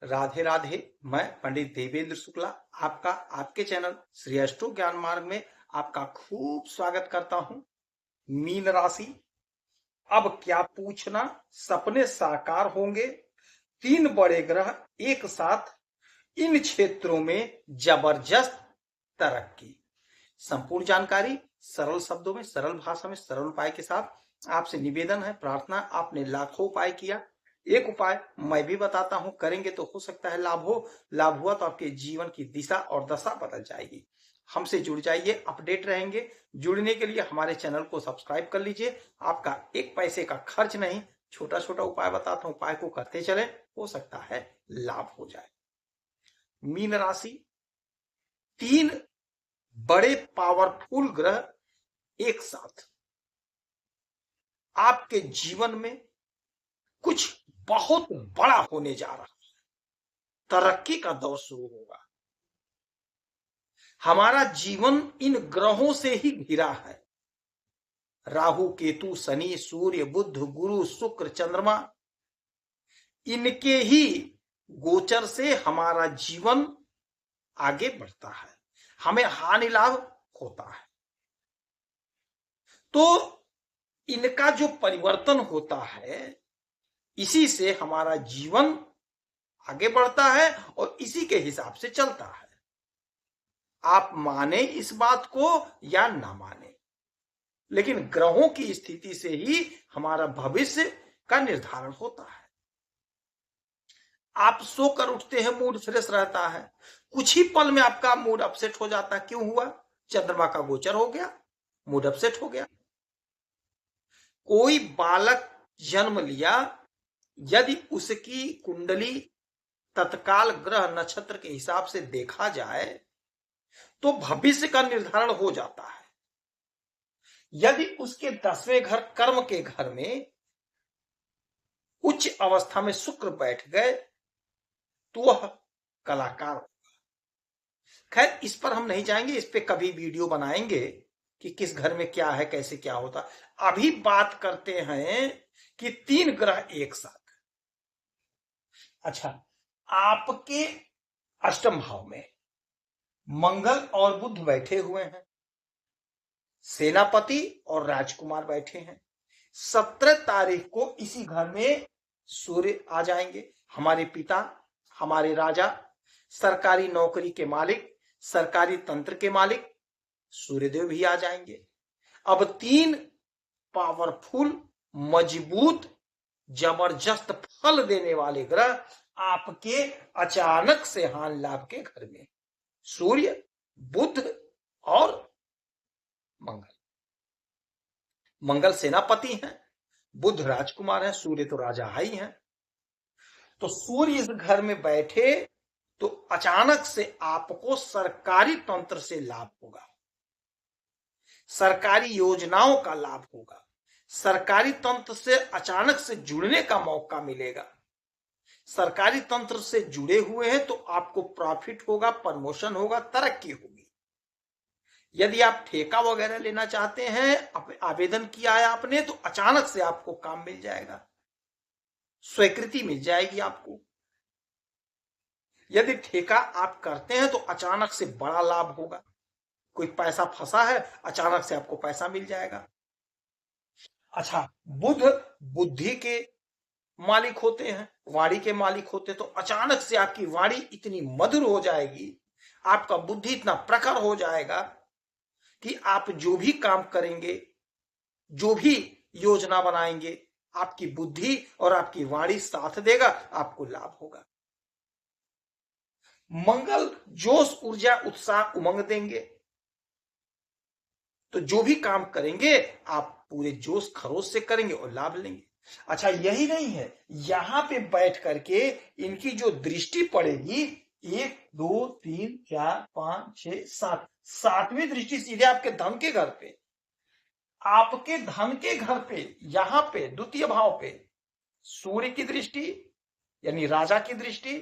राधे राधे। मैं पंडित देवेंद्र शुक्ला आपका आपके चैनल श्री अष्टो ज्ञान मार्ग में आपका खूब स्वागत करता हूं। मीन राशि, अब क्या पूछना, सपने साकार होंगे। 3 बड़े ग्रह एक साथ, इन क्षेत्रों में जबरदस्त तरक्की। संपूर्ण जानकारी सरल शब्दों में, सरल भाषा में, सरल उपाय के साथ आपसे निवेदन है, प्रार्थना। आपने लाखों उपाय किया, एक उपाय मैं भी बताता हूं, करेंगे तो हो सकता है लाभ हो। लाभ हुआ तो आपके जीवन की दिशा और दशा बदल जाएगी। हमसे जुड़ जाइए, अपडेट रहेंगे। जुड़ने के लिए हमारे चैनल को सब्सक्राइब कर लीजिए। आपका एक पैसे का खर्च नहीं, छोटा छोटा उपाय बताता हूं, उपाय को करते चले, हो सकता है लाभ हो जाए। मीन राशि, 3 बड़े पावरफुल ग्रह एक साथ आपके जीवन में कुछ बहुत बड़ा होने जा रहा है। तरक्की का दौर शुरू होगा। हमारा जीवन इन ग्रहों से ही घिरा है। राहु, केतु, शनि, सूर्य, बुध, गुरु, शुक्र, चंद्रमा, इनके ही गोचर से हमारा जीवन आगे बढ़ता है, हमें हानि लाभ होता है। तो इनका जो परिवर्तन होता है, इसी से हमारा जीवन आगे बढ़ता है और इसी के हिसाब से चलता है। आप माने इस बात को या ना माने, लेकिन ग्रहों की स्थिति से ही हमारा भविष्य का निर्धारण होता है। आप सोकर उठते हैं, मूड फ्रेश रहता है, कुछ ही पल में आपका मूड अपसेट हो जाता है। क्यों हुआ? चंद्रमा का गोचर हो गया, मूड अपसेट हो गया। कोई बालक जन्म लिया, यदि उसकी कुंडली तत्काल ग्रह नक्षत्र के हिसाब से देखा जाए तो भविष्य का निर्धारण हो जाता है। यदि उसके 10वें घर कर्म के घर में उच्च अवस्था में शुक्र बैठ गए तो वह कलाकार होगा। खैर, इस पर हम नहीं जाएंगे, इस पे कभी वीडियो बनाएंगे कि किस घर में क्या है, कैसे क्या होता। अभी बात करते हैं कि 3 ग्रह एक साथ। अच्छा, आपके अष्टम भाव में मंगल और बुध बैठे हुए हैं, सेनापति और राजकुमार बैठे हैं। 17 तारीख को इसी घर में सूर्य आ जाएंगे। हमारे पिता, हमारे राजा, सरकारी नौकरी के मालिक, सरकारी तंत्र के मालिक सूर्यदेव भी आ जाएंगे। अब 3 पावरफुल, मजबूत, जबरदस्त फल देने वाले ग्रह आपके अचानक से हानि लाभ के घर में, सूर्य, बुध और मंगल। मंगल सेनापति हैं, बुध राजकुमार है, सूर्य तो राजा ही है। तो सूर्य इस घर में बैठे तो अचानक से आपको सरकारी तंत्र से लाभ होगा, सरकारी योजनाओं का लाभ होगा, सरकारी तंत्र से अचानक से जुड़ने का मौका मिलेगा। सरकारी तंत्र से जुड़े हुए हैं तो आपको प्रॉफिट होगा, प्रमोशन होगा, तरक्की होगी। यदि आप ठेका वगैरह लेना चाहते हैं, आवेदन किया है आपने, तो अचानक से आपको काम मिल जाएगा, स्वीकृति मिल जाएगी आपको। यदि ठेका आप करते हैं तो अचानक से बड़ा लाभ होगा। कोई पैसा फंसा है, अचानक से आपको पैसा मिल जाएगा। अच्छा, बुध बुद्धि के मालिक होते हैं, वाणी के मालिक होते हैं, तो अचानक से आपकी वाणी इतनी मधुर हो जाएगी, आपका बुद्धि इतना प्रखर हो जाएगा कि आप जो भी काम करेंगे, जो भी योजना बनाएंगे, आपकी बुद्धि और आपकी वाणी साथ देगा, आपको लाभ होगा। मंगल जोश, ऊर्जा, उत्साह, उमंग देंगे, तो जो भी काम करेंगे आप पूरे जोश खरोश से करेंगे और लाभ लेंगे। अच्छा, यही नहीं है, यहां पे बैठ करके इनकी जो दृष्टि पड़ेगी, 1 2 3 4 5 6 7, 7वीं दृष्टि सीधे आपके धन के घर पे, आपके धन के घर पे, यहां पे द्वितीय भाव पे सूर्य की दृष्टि, यानी राजा की दृष्टि,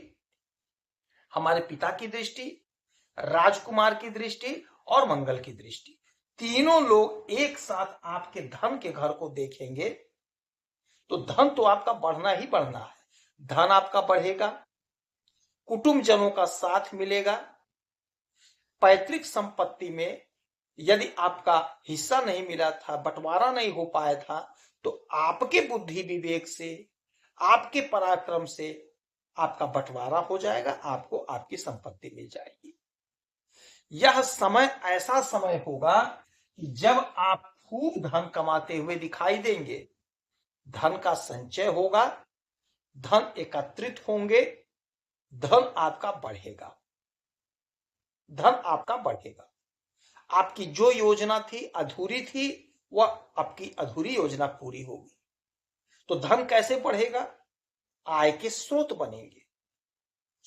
हमारे पिता की दृष्टि, राजकुमार की दृष्टि और मंगल की दृष्टि। तीनों लोग एक साथ आपके धन के घर को देखेंगे तो धन तो आपका बढ़ना ही बढ़ना है। धन आपका बढ़ेगा, कुटुंबजनों का साथ मिलेगा। पैतृक संपत्ति में यदि आपका हिस्सा नहीं मिला था, बंटवारा नहीं हो पाया था, तो आपके बुद्धि विवेक से, आपके पराक्रम से आपका बंटवारा हो जाएगा, आपको आपकी संपत्ति मिल जाएगी। यह समय ऐसा समय होगा कि जब आप खूब धन कमाते हुए दिखाई देंगे। धन का संचय होगा, धन एकत्रित होंगे, धन आपका बढ़ेगा, धन आपका बढ़ेगा। आपकी जो योजना थी अधूरी थी, वह आपकी अधूरी योजना पूरी होगी। तो धन कैसे बढ़ेगा? आय के स्रोत बनेंगे,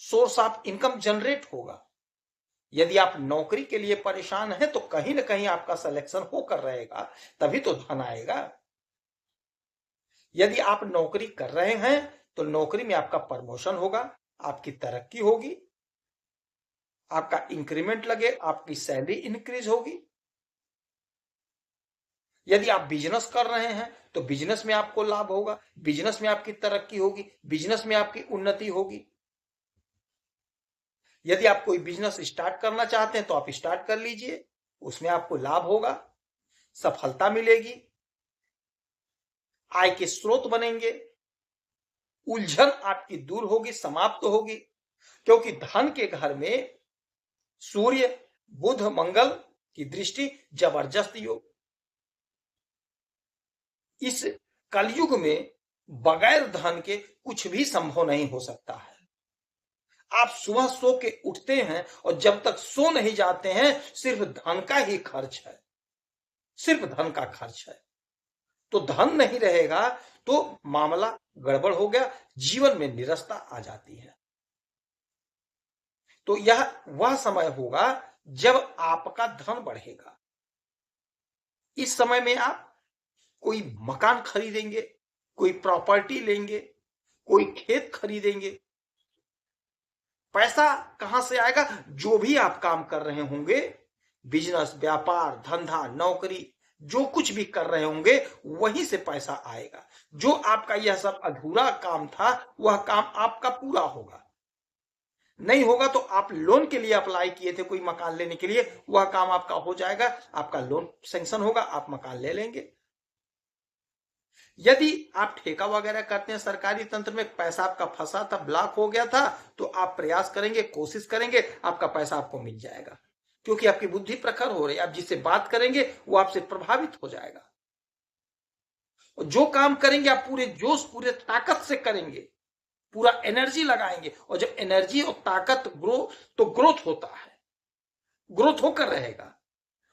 सोर्स ऑफ इनकम जनरेट होगा। यदि आप नौकरी के लिए परेशान हैं तो कहीं ना कहीं आपका सिलेक्शन होकर रहेगा, तभी तो धन आएगा। यदि आप नौकरी कर रहे हैं तो नौकरी में आपका प्रमोशन होगा, आपकी तरक्की होगी, आपका इंक्रीमेंट लगे, आपकी सैलरी इंक्रीज होगी। यदि आप बिजनेस कर रहे हैं तो बिजनेस में आपको लाभ होगा, बिजनेस में आपकी तरक्की होगी, बिजनेस में आपकी उन्नति होगी। यदि आप कोई बिजनेस स्टार्ट करना चाहते हैं तो आप स्टार्ट कर लीजिए, उसमें आपको लाभ होगा, सफलता मिलेगी, आय के स्रोत बनेंगे, उलझन आपकी दूर होगी, समाप्त होगी। क्योंकि धन के घर में सूर्य, बुध, मंगल की दृष्टि, जबरदस्त योग। इस कलयुग में बगैर धन के कुछ भी संभव नहीं हो सकता है। आप सुबह सो के उठते हैं और जब तक सो नहीं जाते हैं सिर्फ धन का ही खर्च है, सिर्फ धन का खर्च है। तो धन नहीं रहेगा तो मामला गड़बड़ हो गया, जीवन में निरस्ता आ जाती है। तो यह वह समय होगा जब आपका धन बढ़ेगा। इस समय में आप कोई मकान खरीदेंगे, कोई प्रॉपर्टी लेंगे, कोई खेत खरीदेंगे। पैसा कहां से आएगा? जो भी आप काम कर रहे होंगे, बिजनेस, व्यापार, धंधा, नौकरी, जो कुछ भी कर रहे होंगे वहीं से पैसा आएगा। जो आपका यह सब अधूरा काम था वह काम आपका पूरा होगा। नहीं होगा तो आप लोन के लिए अप्लाई किए थे कोई मकान लेने के लिए, वह काम आपका हो जाएगा, आपका लोन सैंक्शन होगा, आप मकान ले लेंगे। यदि आप ठेका वगैरह करते हैं सरकारी तंत्र में, पैसा आपका फंसा था, ब्लॉक हो गया था, तो आप प्रयास करेंगे, कोशिश करेंगे, आपका पैसा आपको मिल जाएगा। क्योंकि आपकी बुद्धि प्रखर हो रही है, आप जिससे बात करेंगे वो आपसे प्रभावित हो जाएगा। और जो काम करेंगे आप पूरे जोश, पूरे ताकत से करेंगे, पूरा एनर्जी लगाएंगे। और जब एनर्जी और ताकत ग्रोथ होता है, ग्रोथ होकर रहेगा।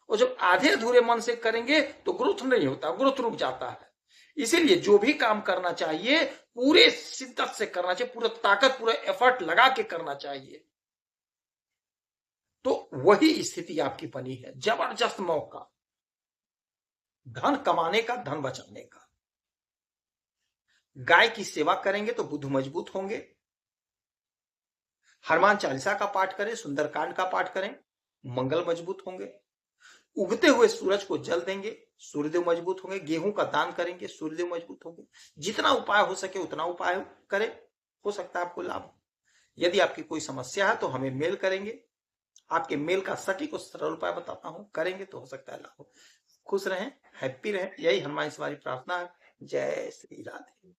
और जब आधे अधूरे मन से करेंगे तो ग्रोथ नहीं होता, ग्रोथ रुक जाता है। इसीलिए जो भी काम करना चाहिए पूरे शिद्दत से करना चाहिए, पूरा ताकत, पूरा एफर्ट लगा के करना चाहिए। तो वही स्थिति आपकी बनी है, जबरदस्त मौका, धन कमाने का, धन बचाने का। गाय की सेवा करेंगे तो बुद्ध मजबूत होंगे। हनुमान चालीसा का पाठ करें, सुंदरकांड का पाठ करें, मंगल मजबूत होंगे। उगते हुए सूरज को जल देंगे, सूर्यदेव मजबूत होंगे। गेहूं का दान करेंगे, सूर्यदेव मजबूत होंगे। जितना उपाय हो सके उतना उपाय करें, हो सकता है आपको लाभ। यदि आपकी कोई समस्या है तो हमें मेल करेंगे, आपके मेल का सटीक और सरल उपाय बताता हूं, करेंगे तो हो सकता है लाभ हो। खुश रहें, हैप्पी रहें, यही हनुमान सवारी प्रार्थना है। जय श्री राधे।